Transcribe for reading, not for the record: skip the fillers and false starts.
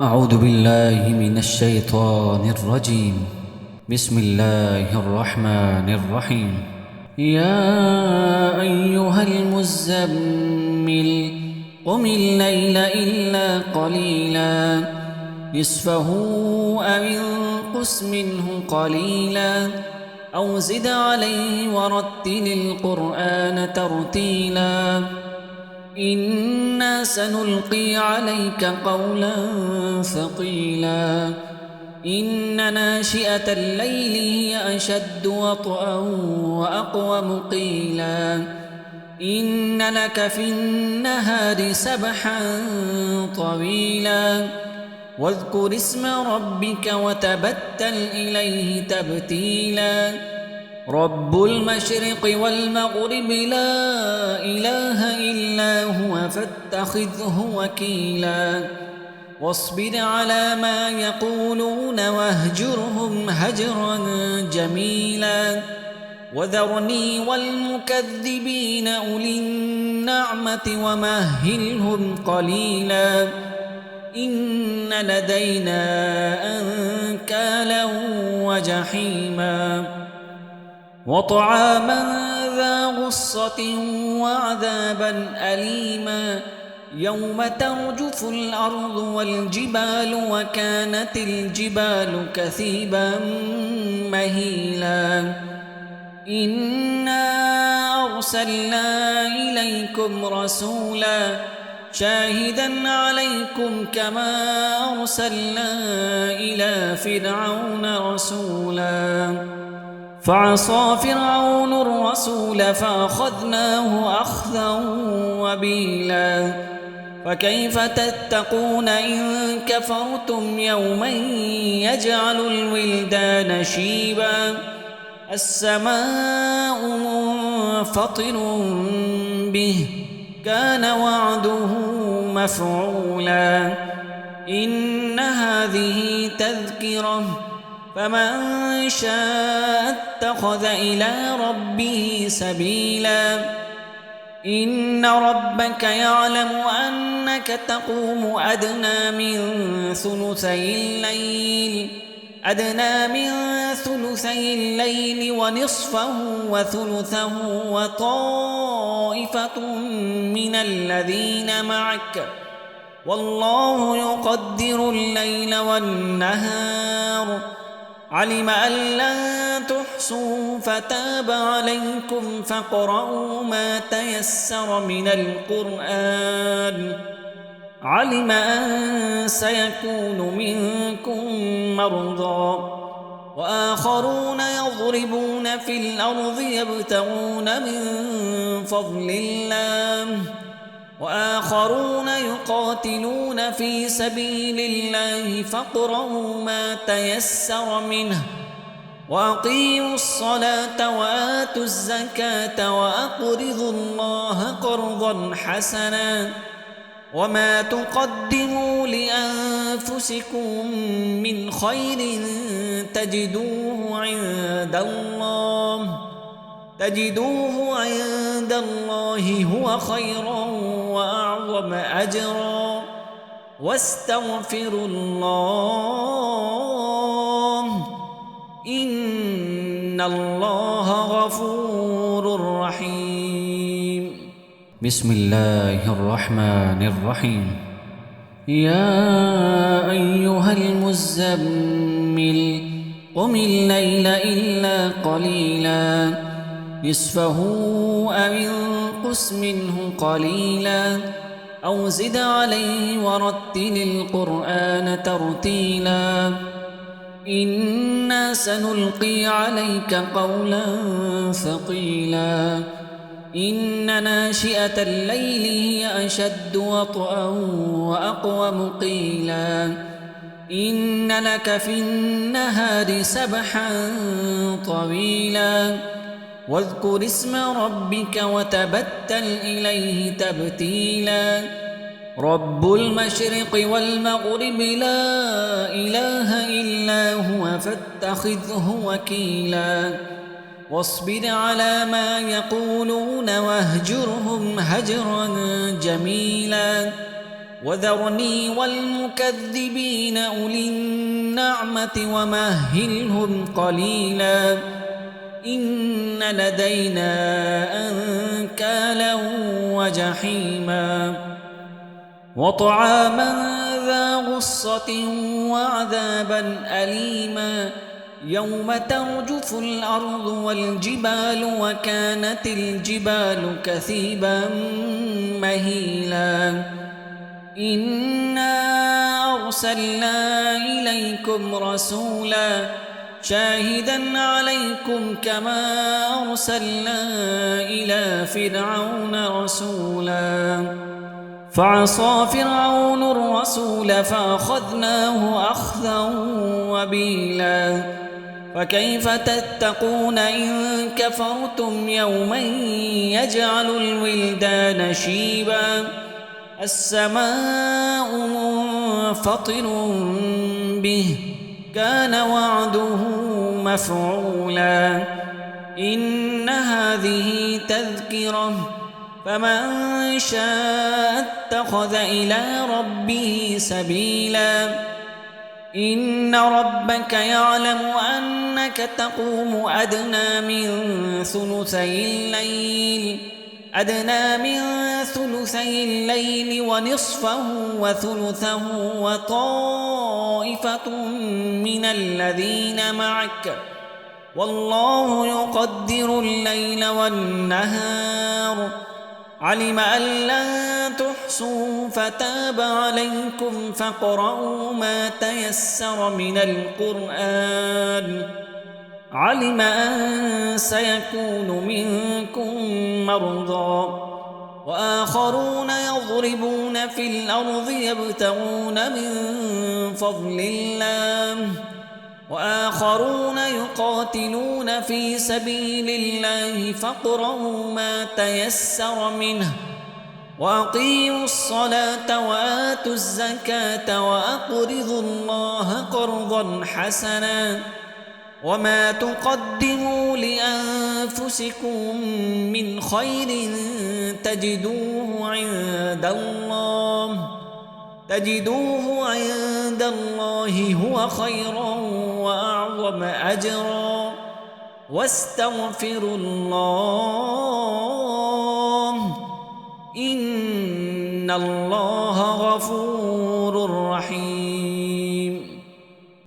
أعوذ بالله من الشيطان الرجيم. بسم الله الرحمن الرحيم. يا أيها المزمل قم الليل إلا قليلا نصفه أو انقص منه قليلا أو زد عليه ورتل القرآن ترتيلا إنا سنلقي عليك قولا ثقيلا إن ناشئة الليل هي أشد وطئا وأقوم قيلا إن لك في النهار سبحا طويلا واذكر اسم ربك وتبتل إليه تبتيلا رب المشرق والمغرب لا إله إلا هو فاتخذه وكيلا واصبر على ما يقولون واهجرهم هجرا جميلا وذرني والمكذبين أولي النعمة ومهلهم قليلا إن لدينا أنكالا وجحيما وطعاما ذا غصة وعذابا أليما يوم ترجف الأرض والجبال وكانت الجبال كثيبا مهيلا إنا أرسلنا إليكم رسولا شاهدا عليكم كما أرسلنا إلى فرعون رسولا فعصى فرعون الرسول فأخذناه أخذا وبيلا فكيف تتقون إن كفرتم يوما يجعل الولدان شيبا السماء منفطر به كان وعده مفعولا إن هذه تذكرة فمن شاء اتخذ إلى ربه سبيلا إن ربك يعلم أنك تقوم أدنى من ثلثي الليل ونصفه وثلثه وطائفة من الذين معك والله يقدر الليل والنهار علم أن لن تحصوا فتاب عليكم فاقرؤوا ما تيسر من القرآن علم أن سيكون منكم مرضى وآخرون يضربون في الأرض يبتغون من فضل الله وآخرون يقاتلون في سبيل الله فاقرؤوا ما تيسر منه وأقيموا الصلاة وآتوا الزكاة وأقرضوا الله قرضا حسنا وما تقدموا لأنفسكم من خير تجدوه عند الله هو خيرا وأعظم أجرا واستغفروا الله إن الله غفور رحيم. بسم الله الرحمن الرحيم. يا أيها المزمل قم الليل إلا قليلا نصفه أو انقص منه قليلا أو زد عليه ورتل القرآن ترتيلا إنا سنلقي عليك قولا ثقيلا إن ناشئة الليل هي أشد وطئا وأقوم قيلا إن لك في النهار سبحا طويلا واذكر اسم ربك وتبتل إليه تبتيلا رب المشرق والمغرب لا إله إلا هو فاتخذه وكيلا واصبر على ما يقولون واهجرهم هجرا جميلا وذرني والمكذبين أولي النعمة ومهلهم قليلا إن لدينا أنكالا وجحيما وطعاما ذا غصة وعذابا أليما يوم ترجف الأرض والجبال وكانت الجبال كثيبا مهيلا إنا أرسلنا إليكم رسولا شاهدا عليكم كما أرسلنا إلى فرعون رسولا فعصى فرعون الرسول فأخذناه أخذا وبيلا فكيف تتقون إن كفرتم يوما يجعل الولدان شيبا السماء منفطر به كان وعده مفعولا إن هذه تذكرة فمن شاء اتخذ إلى ربه سبيلا إن ربك يعلم أنك تقوم أدنى من ثلثي الليل ونصفه وثلثه وطائفة من الذين معك والله يقدر الليل والنهار علم أن لن تحصوا فتاب عليكم فاقرؤوا ما تيسر من القرآن علم أن سيكون منكم مرضى وآخرون يضربون في الأرض يبتغون من فضل الله وآخرون يقاتلون في سبيل الله فاقرؤوا ما تيسر منه وأقيموا الصلاة وآتوا الزكاة وأقرضوا الله قرضا حسنا وما تقدموا لأنفسكم من خير تجدوه عند الله هو خيرا وأعظم أجرا واستغفروا الله إن الله غفور